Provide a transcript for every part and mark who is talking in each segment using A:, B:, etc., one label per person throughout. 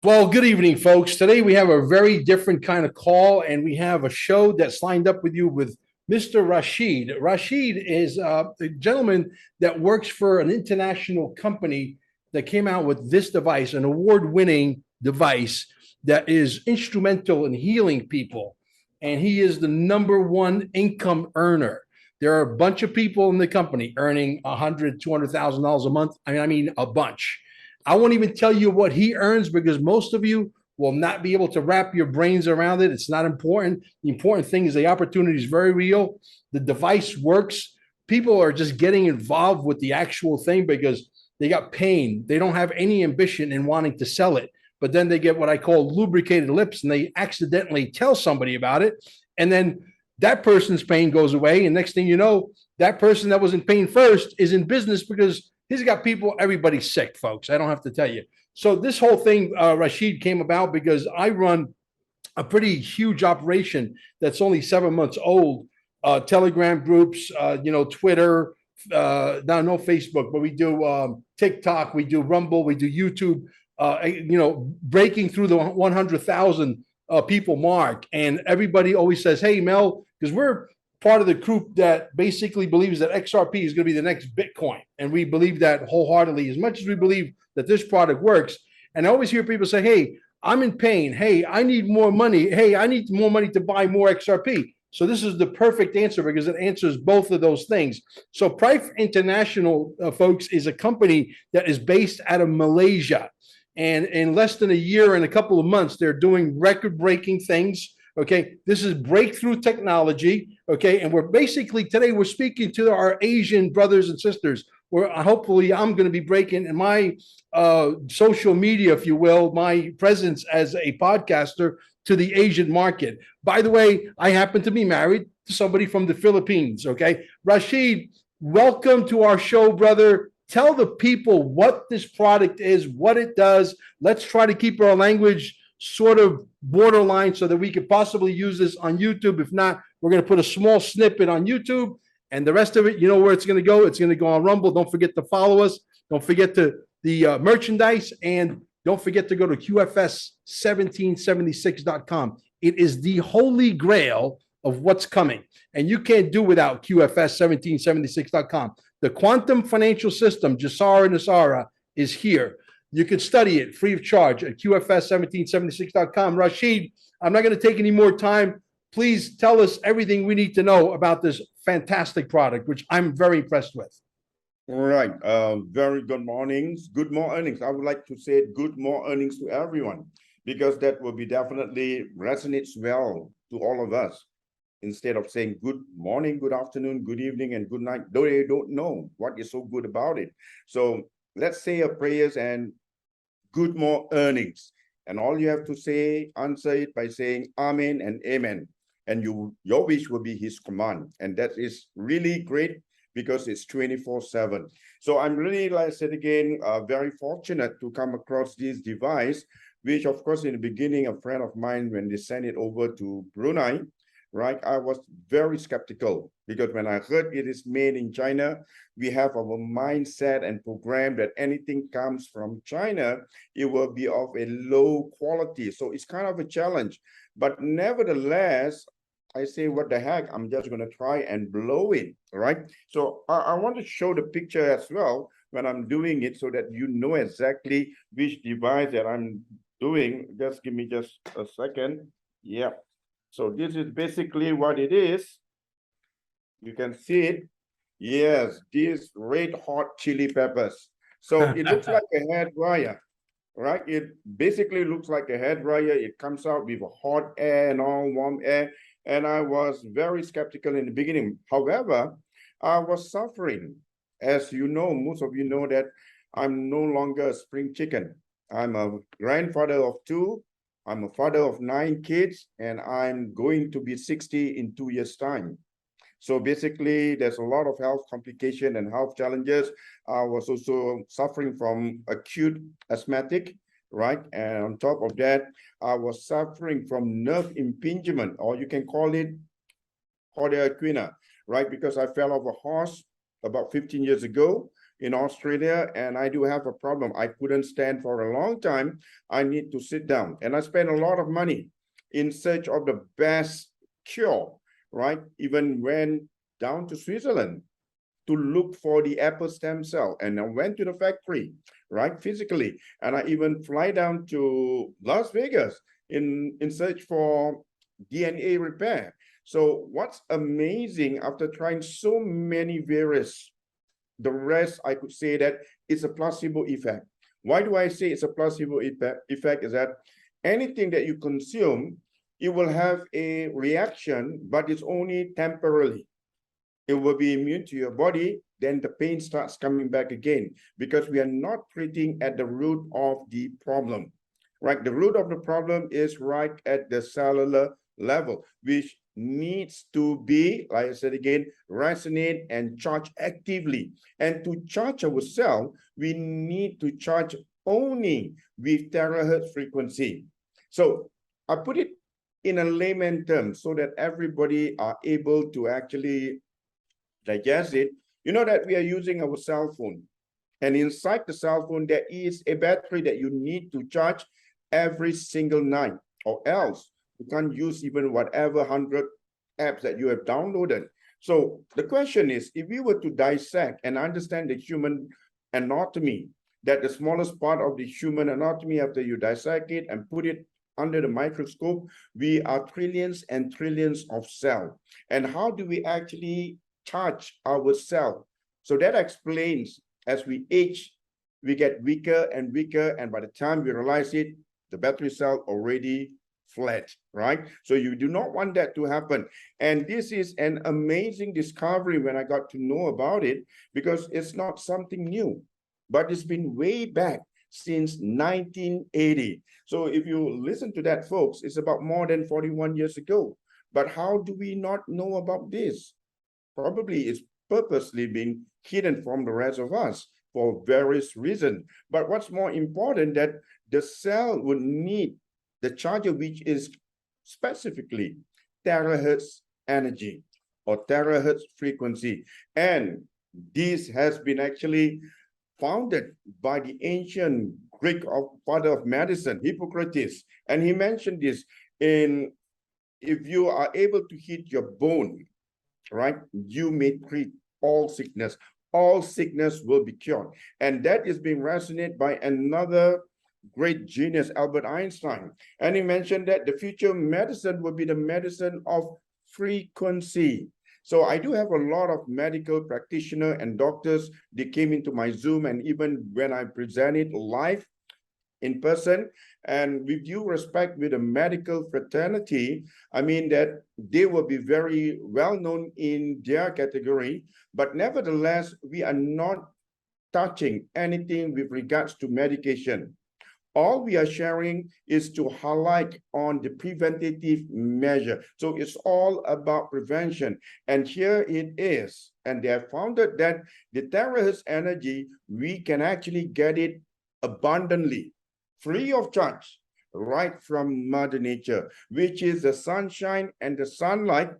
A: Well, good evening, folks. Today we have a very different kind of call, and we have a show that's lined up with you with Mr. Rashid. Rashid is a gentleman that works for an international company that came out with this device, an award-winning device that is instrumental in healing people. And he is the number one income earner. There are a bunch of people in the company earning $100,000, $200,000 a month. I mean, a bunch. I won't even tell you what he earns because most of you will not be able to wrap your brains around it. It's not important. The important thing is the opportunity is very real. The device works. People are just getting involved with the actual thing because they got pain. They don't have any ambition in wanting to sell it. But then they get what I call lubricated lips and they accidentally tell somebody about it. And then that person's pain goes away. And next thing you know, that person that was in pain first is in business because he's got people, everybody's sick, folks. I don't have to tell you. So this whole thing, Rashid, came about because I run a pretty huge operation that's only 7 months old. Telegram groups, Twitter, no Facebook, but we do TikTok, we do Rumble, we do YouTube. Breaking through the 100,000 people mark, and everybody always says, "Hey, Mel," because we're part of the group that basically believes that XRP is going to be the next Bitcoin. And we believe that wholeheartedly, as much as we believe that this product works. And I always hear people say, "Hey, I'm in pain. Hey, I need more money. Hey, I need more money to buy more XRP." So this is the perfect answer because it answers both of those things. So Prife International, folks, is a company that is based out of Malaysia. And in less than a year and a couple of months, they're doing record-breaking things. Okay, this is breakthrough technology. Okay, and we're basically today we're speaking to our Asian brothers and sisters. Where hopefully I'm going to be breaking in my social media, if you will, my presence as a podcaster to the Asian market. By the way, I happen to be married to somebody from the Philippines. Okay, Rashid, welcome to our show, brother. Tell the people what this product is, what it does. Let's try to keep our language sort of borderline so that we could possibly use this on YouTube. If not, we're going to put a small snippet on YouTube and the rest of it, you know where it's going to go. It's going to go on Rumble. Don't forget to follow us. Don't forget to the merchandise, and don't forget to go to QFS1776.com. It is the holy grail of what's coming, and you can't do without QFS1776.com. The quantum financial system, Jasara Nasara, is here. You can study it free of charge at QFS1776.com. Rashid, I'm not going to take any more time. Please tell us everything we need to know about this fantastic product, which I'm very impressed with.
B: All right. Very good mornings. Good more earnings. I would like to say good more earnings to everyone, because that will be definitely resonates well to all of us. Instead of saying good morning, good afternoon, good evening, and good night, though they don't know what is so good about it. So let's say our prayers and good more earnings. And all you have to say, answer it by saying Amen and Amen. And your wish will be his command. And that is really great because it's 24/7. So I'm really, like I said again, very fortunate to come across this device, which of course in the beginning, a friend of mine, when they sent it over to Brunei, right, I was very skeptical because when I heard it is made in China, we have our mindset and program that anything comes from China, it will be of a low quality. So it's kind of a challenge. But nevertheless, I say, what the heck, I'm just going to try and blow it, right? So I want to show the picture as well when I'm doing it so that you know exactly which device that I'm doing. Just give me just a second. Yeah. So this is basically what it is. You can see it. Yes, these red hot chili peppers. So it looks like a hair dryer, right? It basically looks like a hair dryer. It comes out with hot air and all warm air. And I was very skeptical in the beginning. However, I was suffering. As you know, most of you know that I'm no longer a spring chicken. I'm a grandfather of 2. I'm a father of 9 kids, and I'm going to be 60 in 2 years' time. So basically, there's a lot of health complications and health challenges. I was also suffering from acute asthmatic, right? And on top of that, I was suffering from nerve impingement, or you can call it cordia equina, right? Because I fell off a horse about 15 years ago, in Australia, and I do have a problem. I couldn't stand for a long time. I need to sit down, and I spend a lot of money in search of the best cure, right? Even went down to Switzerland to look for the apple stem cell, and I went to the factory, right, physically, and I even fly down to Las Vegas in search for DNA repair. So what's amazing, after trying so many various, the rest I could say that it's a placebo effect. Why do I say it's a placebo effect? Is that anything that you consume, it will have a reaction, but it's only temporarily. It will be immune to your body, then the pain starts coming back again, because we are not treating at the root of the problem, right? The root of the problem is right at the cellular level, which needs to be, like I said again, resonate and charge actively. And to charge our cell, we need to charge only with terahertz frequency. So I put it in a layman term so that everybody are able to actually digest it. You know that we are using our cell phone, and inside the cell phone there is a battery that you need to charge every single night, or else you can't use even whatever 100 apps that you have downloaded. So the question is, if we were to dissect and understand the human anatomy, that the smallest part of the human anatomy, after you dissect it and put it under the microscope, we are trillions and trillions of cells. And how do we actually charge our cell? So that explains, as we age, we get weaker and weaker, and by the time we realize it, the battery cell already flat, right? So you do not want that to happen. And this is an amazing discovery when I got to know about it, because it's not something new, but it's been way back since 1980. So if you listen to that, folks, it's about more than 41 years ago. But how do we not know about this? Probably it's purposely being hidden from the rest of us for various reasons. But what's more important, that the cell would need the charger, which is specifically terahertz energy or terahertz frequency. And this has been actually founded by the ancient Greek father of medicine, Hippocrates. And he mentioned this in, if you are able to hit your bone, right, you may treat all sickness. All sickness will be cured. And that is being resonated by another great genius, Albert Einstein. And he mentioned that the future medicine will be the medicine of frequency. So I do have a lot of medical practitioners and doctors. They came into my Zoom, and even when I presented live in person, and with due respect with the medical fraternity, I mean that they will be very well known in their category, but nevertheless, we are not touching anything with regards to medication. All we are sharing is to highlight on the preventative measure. So it's all about prevention. And here it is. And they have found that the terahertz energy, we can actually get it abundantly, free of charge, right from Mother Nature, which is the sunshine and the sunlight.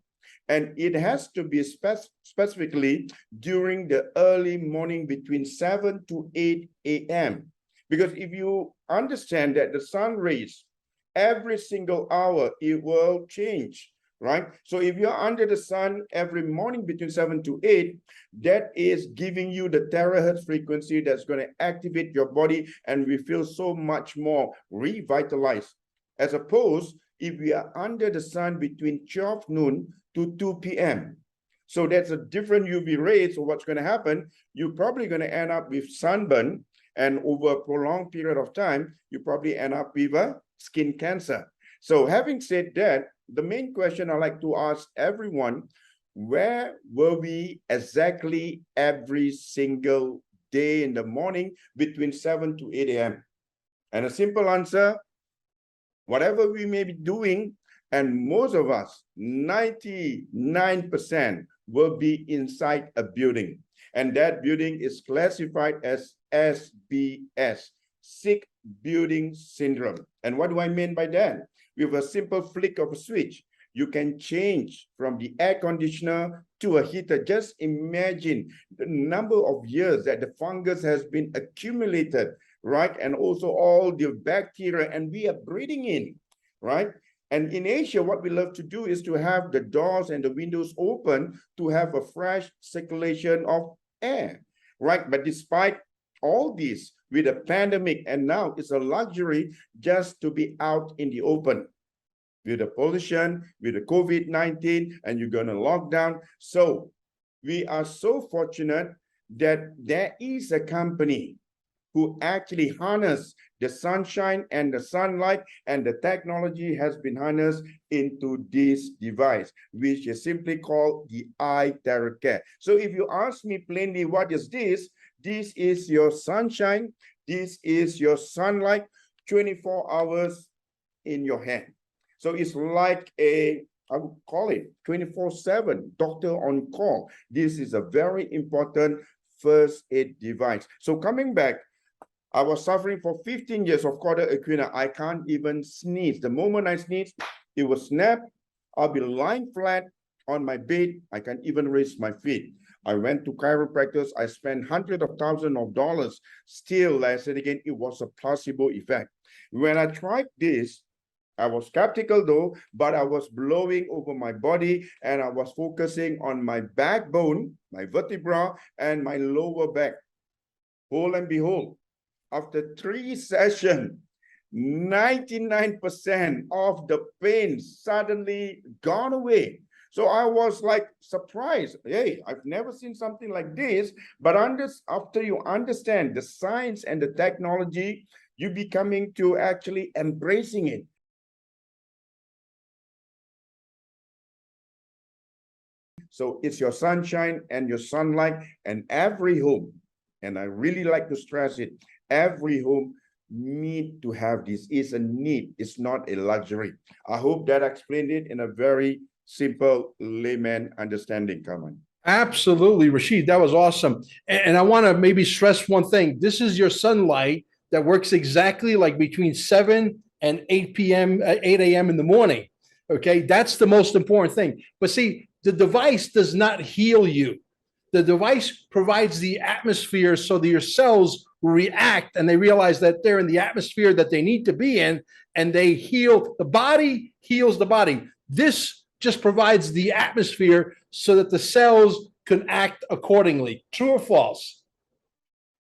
B: And it has to be specifically during the early morning between 7 to 8 a.m. Because if you understand that the sun rays, every single hour, it will change, right? So if you're under the sun every morning between 7 to 8, that is giving you the terahertz frequency that's going to activate your body, and we feel so much more revitalized. As opposed, if we are under the sun between 12 noon to 2 p.m. So that's a different UV rays. So what's going to happen? You're probably going to end up with sunburn, and over a prolonged period of time, you probably end up with a skin cancer. So having said that, the main question I like to ask everyone, where were we exactly every single day in the morning between 7 to 8 a.m.? And a simple answer, whatever we may be doing, and most of us, 99%, will be inside a building. And that building is classified as SBS, Sick Building Syndrome. And what do I mean by that? With a simple flick of a switch, you can change from the air conditioner to a heater, just imagine the number of years that the fungus has been accumulated, right? And also all the bacteria, and we are breathing in, right? And in Asia, what we love to do is to have the doors and the windows open to have a fresh circulation of air, right? But despite all this, with a pandemic, and now it's a luxury just to be out in the open. With the pollution, with the COVID-19, and you're going to lock down. So we are so fortunate that there is a company who actually harness the sunshine and the sunlight, and the technology has been harnessed into this device, which is simply called the Terahertz. So if you ask me plainly, what is this? This is your sunshine. This is your sunlight, 24 hours in your hand. So it's like I would call it 24/7, doctor on call. This is a very important first aid device. So coming back, I was suffering for 15 years of cauda equina. I can't even sneeze. The moment I sneeze, it will snap. I'll be lying flat on my bed. I can't even raise my feet. I went to chiropractors. I spent hundreds of thousands of dollars. Still, I said again, it was a placebo effect. When I tried this, I was skeptical though, but I was blowing over my body, and I was focusing on my backbone, my vertebra, and my lower back. Lo and behold, after 3 sessions, 99% of the pain suddenly gone away. So I was like surprised. Hey, I've never seen something like this. But after you understand the science and the technology, you becoming to actually embracing it. So it's your sunshine and your sunlight, and every home, and I really like to stress it, every home need to have this. It's a need, it's not a luxury. I hope that explained it in a very simple layman understanding, Kaman.
A: Absolutely, Rashid. That was awesome. And I want to maybe stress one thing. This is your sunlight that works exactly like between 7 and 8 p.m., 8 a.m. in the morning. Okay, that's the most important thing. But see, the device does not heal you. The device provides the atmosphere so that your cells react and they realize that they're in the atmosphere that they need to be in, and they heal. The body heals the body. This just provides the atmosphere so that the cells can act accordingly. True or false?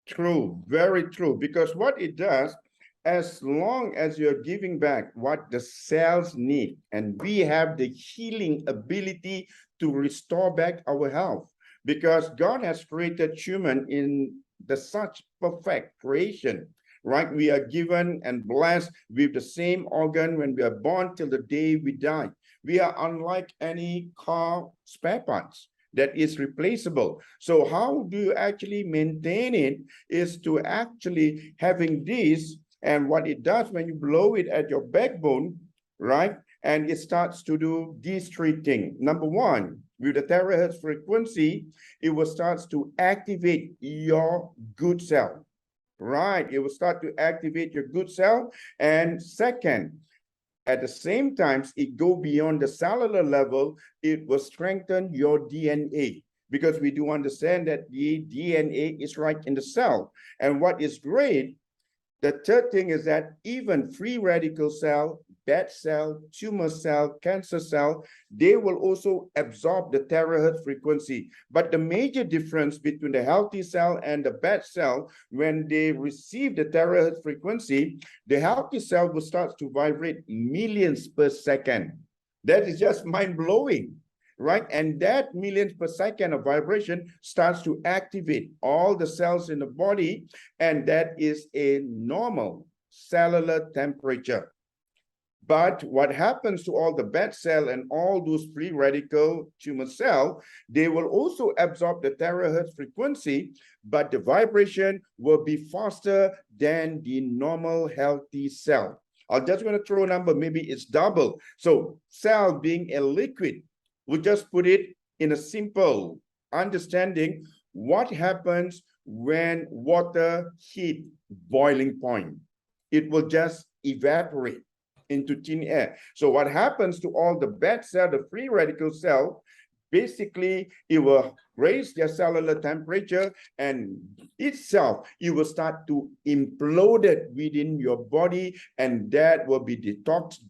B: True, very true. Because what it does, as long as you're giving back what the cells need, and we have the healing ability to restore back our health, because God has created human in the such perfect creation, right? We are given and blessed with the same organ when we are born till the day we die. We are unlike any car spare parts that is replaceable. So how do you actually maintain it is to actually having this, and what it does when you blow it at your backbone, right? And it starts to do these 3 things. Number one, with the terahertz frequency, it will start to activate your good cell, right? It will start to activate your good cell. And second, at the same time, it go beyond the cellular level, it will strengthen your DNA, because we do understand that the DNA is right in the cell. And what is great, the third thing is that even free radical cell, bad cell, tumor cell, cancer cell, they will also absorb the terahertz frequency. But the major difference between the healthy cell and the bad cell, when they receive the terahertz frequency, the healthy cell will start to vibrate millions per second. That is just mind-blowing, right? And that millions per second of vibration starts to activate all the cells in the body, and that is a normal cellular temperature. But what happens to all the bad cell and all those free radical tumor cell, they will also absorb the terahertz frequency, but the vibration will be faster than the normal healthy cell. I'm just going to throw a number, maybe it's double. So cell being a liquid, we just put it in a simple understanding. What happens when water hit boiling point? It will just evaporate into thin air. So what happens to all the bad cell, the free radical cell, basically it will raise their cellular temperature, and itself it will start to implode it within your body, and that will be detoxed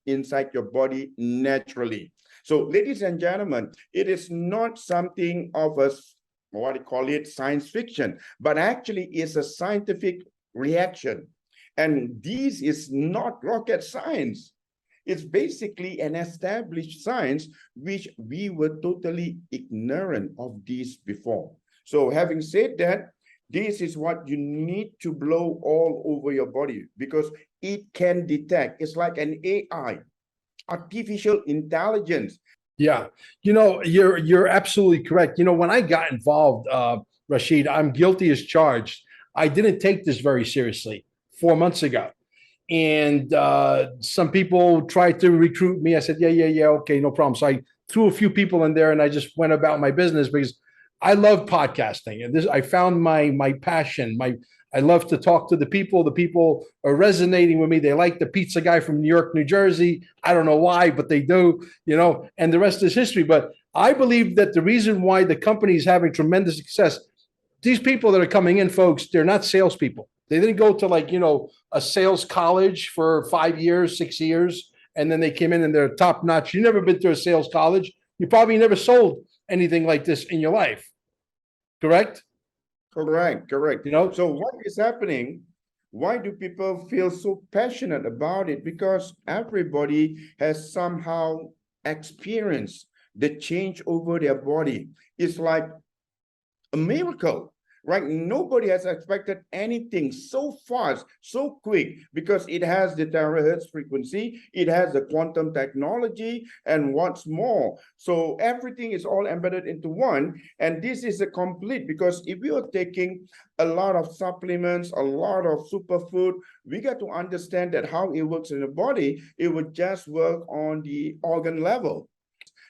B: inside your body naturally. So ladies and gentlemen, it is not something of a, what I call it, science fiction, but actually is a scientific reaction. And this is not rocket science. It's basically an established science, which we were totally ignorant of this before. So having said that, this is what you need to blow all over your body, because it can detect. It's like an AI, artificial intelligence.
A: Yeah, you're absolutely correct. When I got involved, Rashid, I'm guilty as charged. I didn't take this very seriously 4 months ago, and some people tried to recruit me. I said, yeah, okay, no problem. So I threw a few people in there, and I just went about my business because I love podcasting, and this I found my passion. I love to talk to the people. The people are resonating with me. They like the pizza guy from New York, New Jersey. I don't know why, but they do, and the rest is history. But I believe that the reason why the company is having tremendous success, these people that are coming in, folks, they're not salespeople. They didn't go to a sales college for 5 years, 6 years, and then they came in and they're top notch. You've never been to a sales college. You probably never sold anything like this in your life. Correct?
B: Correct. So what is happening? Why do people feel so passionate about it? Because everybody has somehow experienced the change over their body. It's like a miracle, right? Nobody has expected anything so fast, so quick, because it has the terahertz frequency, it has the quantum technology, and what's more. So everything is all embedded into one, and this is a complete, because if you are taking a lot of supplements, a lot of superfood, we got to understand that how it works in the body, it would just work on the organ level.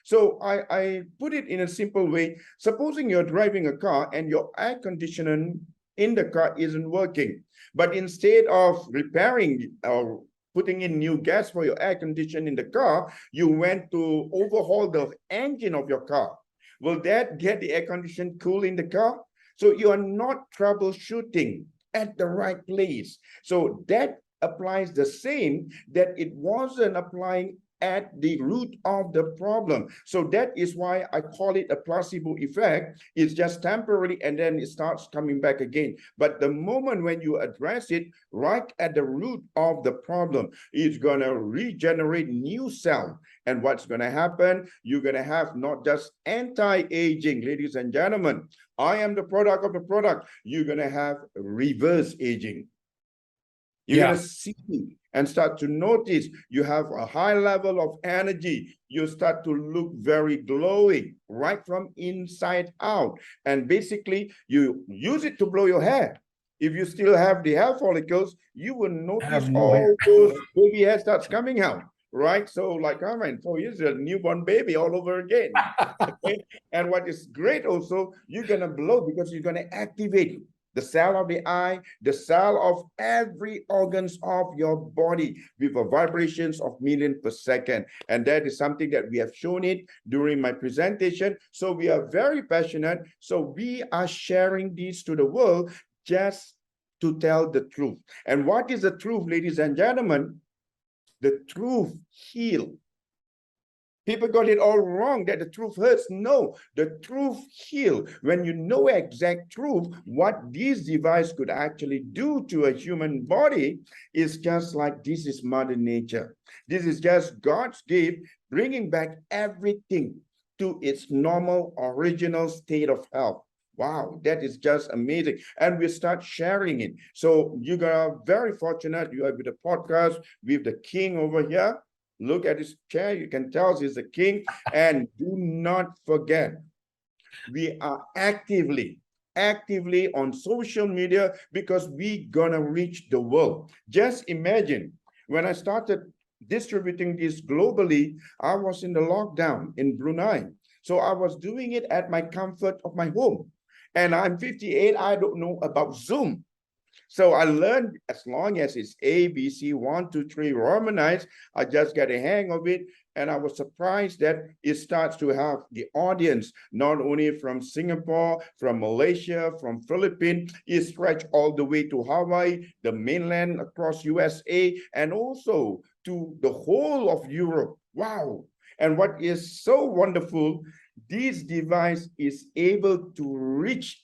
B: So I put it in a simple way. Supposing you're driving a car and your air conditioning in the car isn't working, but instead of repairing or putting in new gas for your air conditioning in the car, you went to overhaul the engine of your car. Will that get the air conditioning cool in the car? So you are not troubleshooting at the right place. So that applies the same that it wasn't applying at the root of the problem. So that is why I call it a placebo effect. It's just temporary, and then it starts coming back again. But the moment when you address it right at the root of the problem, it's going to regenerate new cell. And what's going to happen? You're going to have not just anti-aging, ladies and gentlemen. I am the product of the product. You're going to have reverse aging. You're going to see and start to notice you have a high level of energy. You start to look very glowing right from inside out. And basically, you use it to blow your hair. If you still have the hair follicles, you will notice all those baby hair starts coming out. Right? So like, all right, 4 years, a newborn baby all over again. Okay? And what is great also, you're going to blow because you're going to activate the cell of the eye, the cell of every organs of your body with a vibrations of million per second. And that is something that we have shown it during my presentation. So we are very passionate. So we are sharing this to the world just to tell the truth. And what is the truth, ladies and gentlemen? The truth heals. People got it all wrong that the truth hurts. No, the truth heals. When you know exact truth, what this device could actually do to a human body is just like, this is Mother Nature. This is just God's gift, bringing back everything to its normal, original state of health. Wow, that is just amazing. And we start sharing it. So you are very fortunate. You are with the podcast with the king over here. Look at his chair. You can tell he's the king. And do not forget, we are actively on social media because we're gonna reach the world. Just imagine, when I started distributing this globally, I was in the lockdown in Brunei. So I was doing it at my comfort of my home. And I'm 58, I don't know about Zoom. So I learned, as long as it's A, B, C, 1, 2, 3 Romanized, I just get a hang of it. And I was surprised that it starts to have the audience, not only from Singapore, from Malaysia, from Philippines, it stretched all the way to Hawaii, the mainland across USA, and also to the whole of Europe. Wow. And what is so wonderful, this device is able to reach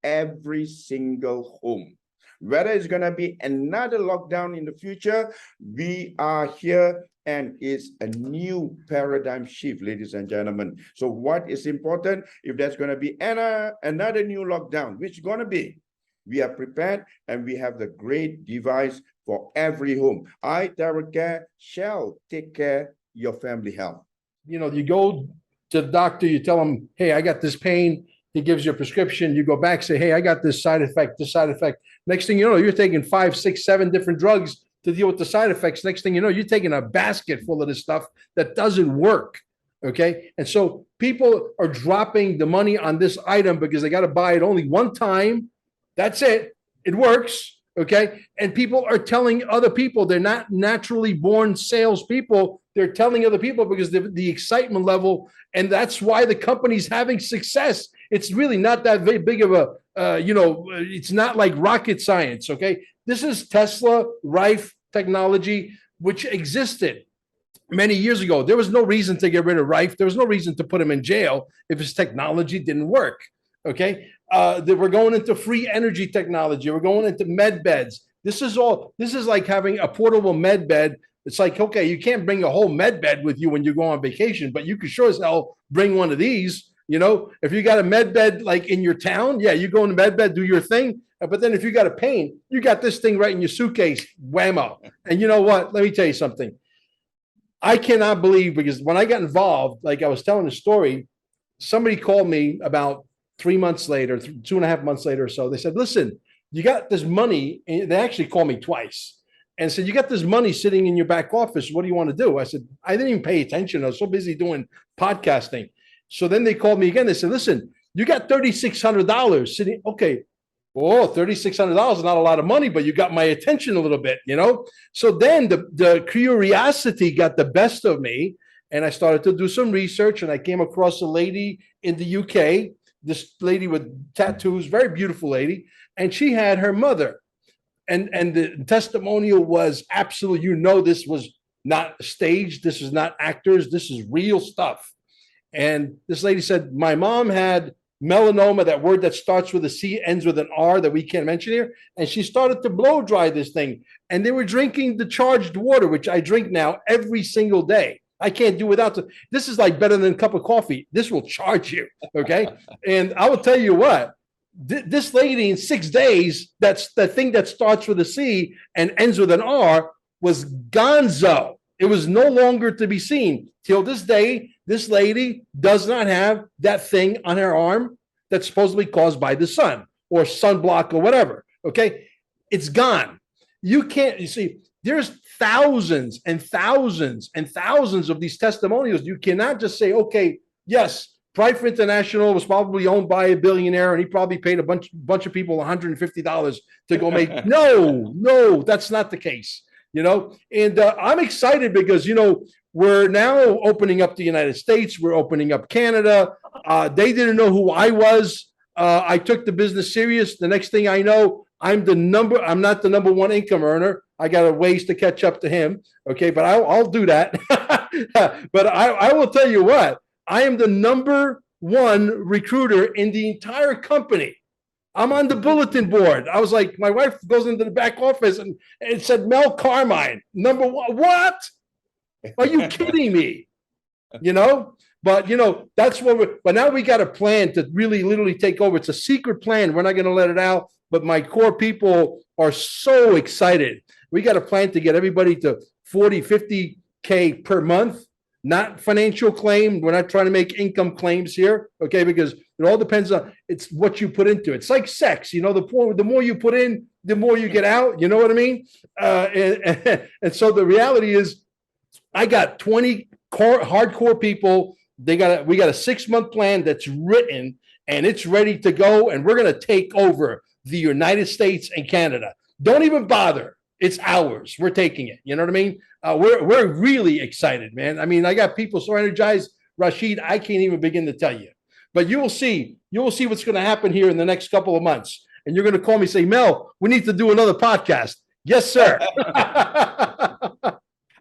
B: every single home. Whether it's going to be another lockdown in the future, we are here, and it's a new paradigm shift, ladies and gentlemen. So what is important, if there's going to be another new lockdown, which is going to be, we are prepared, and we have the great device for every home. Terahertz shall take care your family health.
A: You know, you go to the doctor, you tell him, hey, I got this pain. He gives you a prescription. You go back, say, hey, I got this side effect, this side effect. Next thing you know, you're taking 5, 6, 7 different drugs to deal with the side effects. Next thing you know, you're taking a basket full of this stuff that doesn't work. Okay. And so people are dropping the money on this item because they got to buy it only one time. That's it. It works. Okay. And people are telling other people, they're not naturally born salespeople. They're telling other people because the excitement level, and that's why the company's having success. It's really not that big of a, it's not like rocket science. Okay. This is Tesla Rife technology, which existed many years ago. There was no reason to get rid of Rife. There was no reason to put him in jail if his technology didn't work. Okay. We're going into free energy technology. We're going into med beds. This is like having a portable med bed. It's like, okay, you can't bring a whole med bed with you when you go on vacation, but you can sure as hell bring one of these. You know, if you got a med bed like in your town, yeah, you go in the med bed, do your thing. But then if you got a pain, you got this thing right in your suitcase, whammo. And you know what? Let me tell you something. I cannot believe, because when I got involved, like I was telling the story, somebody called me about 3 months later, 2.5 months later or so. They said, listen, you got this money. And they actually called me twice and said, you got this money sitting in your back office. What do you want to do? I said, I didn't even pay attention. I was so busy doing podcasting. So then they called me again. They said, listen, you got $3,600 sitting. Okay. Oh, $3,600 is not a lot of money, but you got my attention a little bit, you know? So then the curiosity got the best of me, and I started to do some research, and I came across a lady in the UK, this lady with tattoos, very beautiful lady, and she had her mother. And the testimonial was absolute, this was not staged, this is not actors, this is real stuff. And this lady said, my mom had melanoma, that word that starts with a C, ends with an R that we can't mention here. And she started to blow dry this thing. And they were drinking the charged water, which I drink now every single day. I can't do without this is like better than a cup of coffee. This will charge you. Okay. And I will tell you what, this lady in 6 days, that's the thing that starts with a C and ends with an R, was gonzo. It was no longer to be seen. Till this day, this lady does not have that thing on her arm that's supposedly caused by the sun or sunblock or whatever. Okay. It's gone. You see, there's thousands and thousands and thousands of these testimonials. You cannot just say, okay, yes, Prife International was probably owned by a billionaire and he probably paid a bunch of people $150 to go make. No, that's not the case. And I'm excited because, we're now opening up the United States. We're opening up Canada. They didn't know who I was. I took the business serious. The next thing I know, I'm not the number one income earner. I got a ways to catch up to him. Okay. But I'll do that. But I will tell you what, I am the number one recruiter in the entire company. I'm on the bulletin board. I was like, my wife goes into the back office and it said Mel Carmine, number one. What? Are you kidding me? But that's what but now we got a plan to really literally take over. It's a secret plan. We're not going to let it out, but my core people are so excited. We got a plan to get everybody to 40, 50K per month, not financial claim. We're not trying to make income claims here. Okay. Because it all depends on it's what you put into it. It's like sex, the more you put in, the more you get out. You know what I mean? And so the reality is I got 20 hardcore people. We got a 6-month plan that's written and it's ready to go. And we're going to take over the United States and Canada. Don't even bother. it's ours. We're taking it. You know what I mean? We're really excited, man. I mean, I got people so energized, Rashid, I can't even begin to tell you. But you will see what's going to happen here in the next couple of months. And you're going to call me and say, Mel, we need to do another podcast. Yes, sir.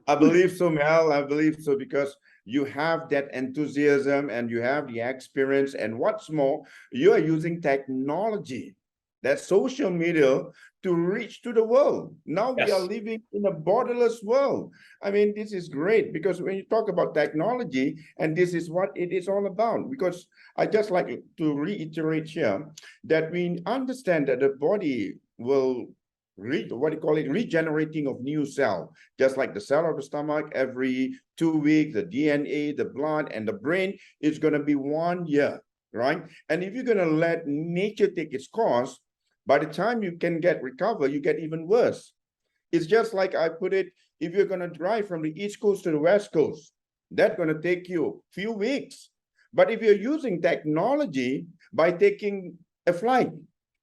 B: I believe so, Mel. I believe so because you have that enthusiasm and you have the experience. And what's more, you are using technology, that social media, to reach to the world. Now we are
A: Yes.
B: living in a borderless world. I mean, this is great because when you talk about technology, and this is what it is all about, because I just like to reiterate here that we understand that the body will regenerating of new cell, just like the cell of the stomach every 2 weeks, the DNA, the blood, and the brain is going to be 1 year, right? And if you're going to let nature take its course, by the time you can recover, you get even worse. It's just like I put it, if you're going to drive from the East Coast to the West Coast, that's going to take you a few weeks. But if you're using technology by taking a flight,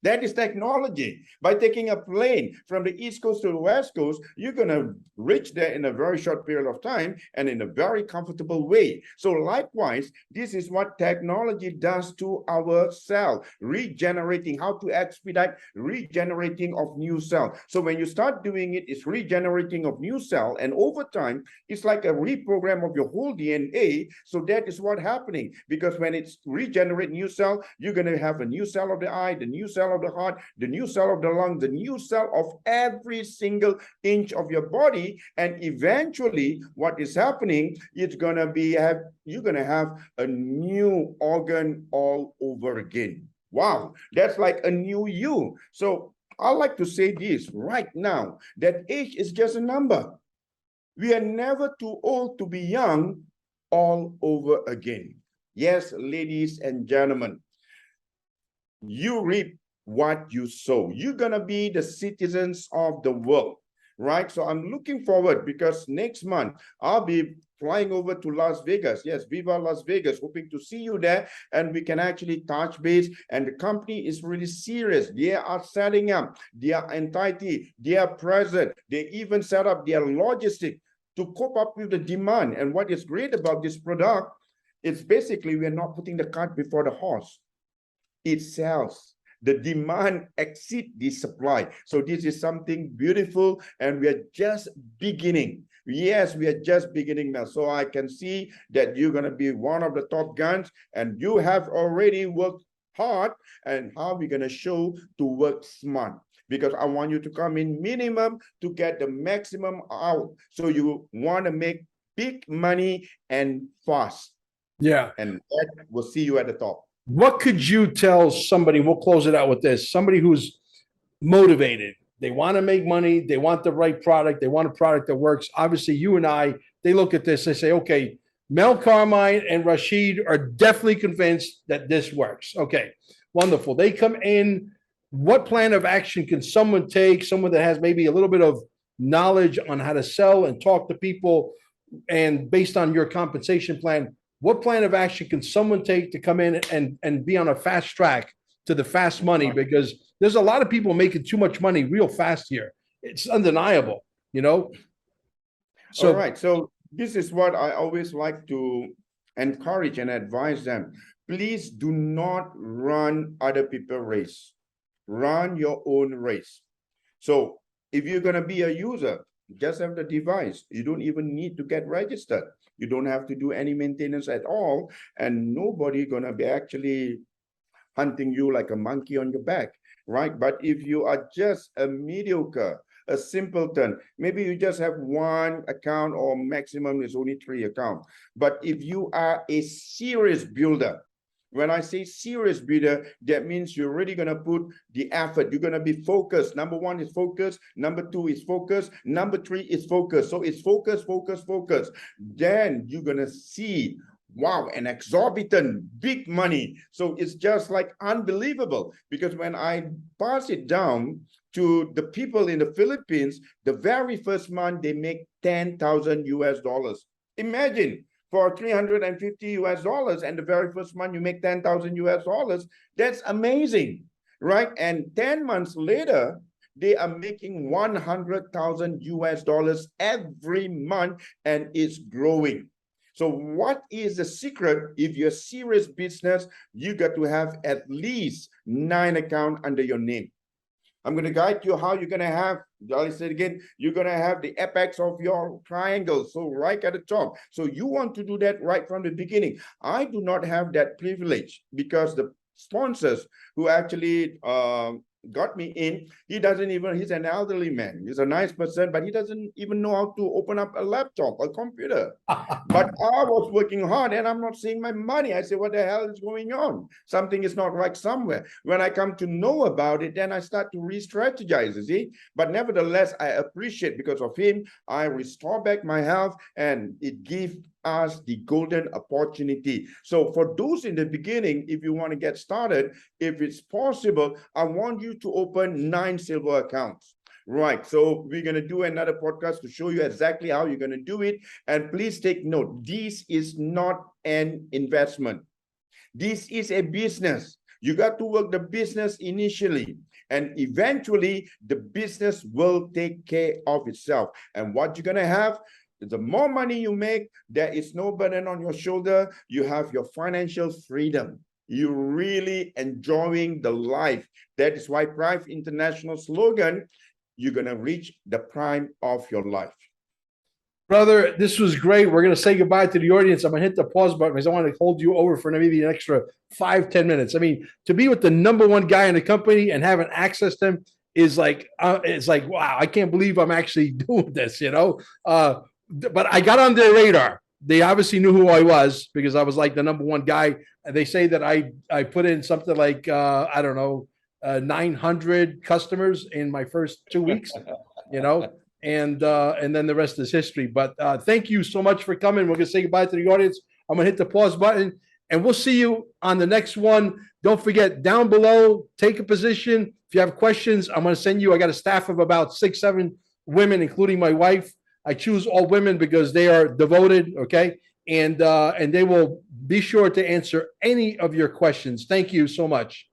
B: that is technology. By taking a plane from the East Coast to the West Coast, you're going to reach there in a very short period of time and in a very comfortable way. So likewise, this is what technology does to our cell, regenerating, how to expedite regenerating of new cell. So when you start doing it, it's regenerating of new cell, and over time, it's like a reprogram of your whole DNA. So that is what's happening, because when it's regenerate new cell, you're going to have a new cell of the eye, the new cell of the heart, the new cell of the lung, the new cell of every single inch of your body. And eventually what is happening, it's going to be, you're going to have a new organ all over again. Wow, that's like a new you. So I like to say this right now, that age is just a number. We are never too old to be young all over again. Yes, ladies and gentlemen, you reap what you sow. You're going to be the citizens of the world, right? So I'm looking forward, because next month I'll be flying over to Las Vegas. Yes, Viva Las Vegas, hoping to see you there, and we can actually touch base. And the company is really serious. They are setting up their entity, their present. They even set up their logistic to cope up with the demand. And what is great about this product, it's basically we're not putting the cart before the horse. It sells. The demand exceeds the supply. So this is something beautiful, and we are just beginning. Yes, we are just beginning now. So I can see that you're going to be one of the top guns, and you have already worked hard. And how we're going to show to work smart, because I want you to come in minimum to get the maximum out. So you want to make big money and fast.
A: Yeah.
B: And that will see you at the top.
A: What could you tell somebody, we'll close it out with this, somebody who's motivated, they want to make money, they want the right product, they want a product that works. Obviously, you and I, they look at this, they say, okay, Mel Carmine and Rashid are definitely convinced that this works. Okay, wonderful. They come in. What plan of action can someone take, someone that has maybe a little bit of knowledge on how to sell and talk to people, and based on your compensation plan, what plan of action can someone take to come in and be on a fast track to the fast money? Because there's a lot of people making too much money real fast here. It's undeniable, you know?
B: So, all right. So this is what I always like to encourage and advise them. Please do not run other people's race. Run your own race. So if you're going to be a user, just have the device. You don't even need to get registered. You don't have to do any maintenance at all, and nobody gonna be actually hunting you like a monkey on your back, right? But if you are just a mediocre, a simpleton, maybe you just have one account, or maximum is only 3 accounts. But if you are a serious builder, when I say serious builder, that means you're really going to put the effort. You're going to be focused. Number 1 is focus. Number 2 is focus. Number 3 is focus. So it's focus, focus, focus. Then you're going to see, wow, an exorbitant big money. So it's just like unbelievable, because when I pass it down to the people in the Philippines, the very first month they make 10,000 US dollars. Imagine, for 350 US dollars, and the very first month you make 10,000 US dollars. That's amazing, right? And 10 months later, they are making 100,000 US dollars every month, and it's growing. So what is the secret? If you're a serious business, you got to have at least 9 accounts under your name. I'm going to guide you how you're going to have, I'll say it again, you're going to have the apex of your triangle. So right at the top. So you want to do that right from the beginning. I do not have that privilege because the sponsors who actually got me in, he's an elderly man. He's a nice person, but he doesn't even know how to open up a laptop, a computer. But I was working hard and I'm not seeing my money. I say, what the hell is going on? Something is not right somewhere. When I come to know about it, then I start to re-strategize, you see. But nevertheless, I appreciate because of him, I restore back my health and it gives us the golden opportunity. So for those in the beginning, if you want to get started, if it's possible, I want you to open 9 silver accounts. Right. So we're going to do another podcast to show you exactly how you're going to do it. And please take note, this is not an investment. This is a business. You got to work the business initially, and eventually the business will take care of itself. And what you're going to have, the more money you make, there is no burden on your shoulder. You have your financial freedom. You're really enjoying the life. That is why Prife International slogan, you're going to reach the prime of your life.
A: Brother, this was great. We're going to say goodbye to the audience. I'm going to hit the pause button because I want to hold you over for maybe an extra 5-10 minutes. I mean, to be with the #1 guy in the company and having access to him is like, it's like, wow, I can't believe I'm actually doing this, you know? But I got on their radar. They obviously knew who I was because I was like the #1 guy. They say that I put in something like, I don't know, 900 customers in my first 2 weeks, you know, and then the rest is history. But thank you so much for coming. We're going to say goodbye to the audience. I'm going to hit the pause button and we'll see you on the next one. Don't forget, down below, take a position. If you have questions, I'm going to send you, I got a staff of about 6-7 women, including my wife. I choose all women because they are devoted, okay? And they will be sure to answer any of your questions. Thank you so much.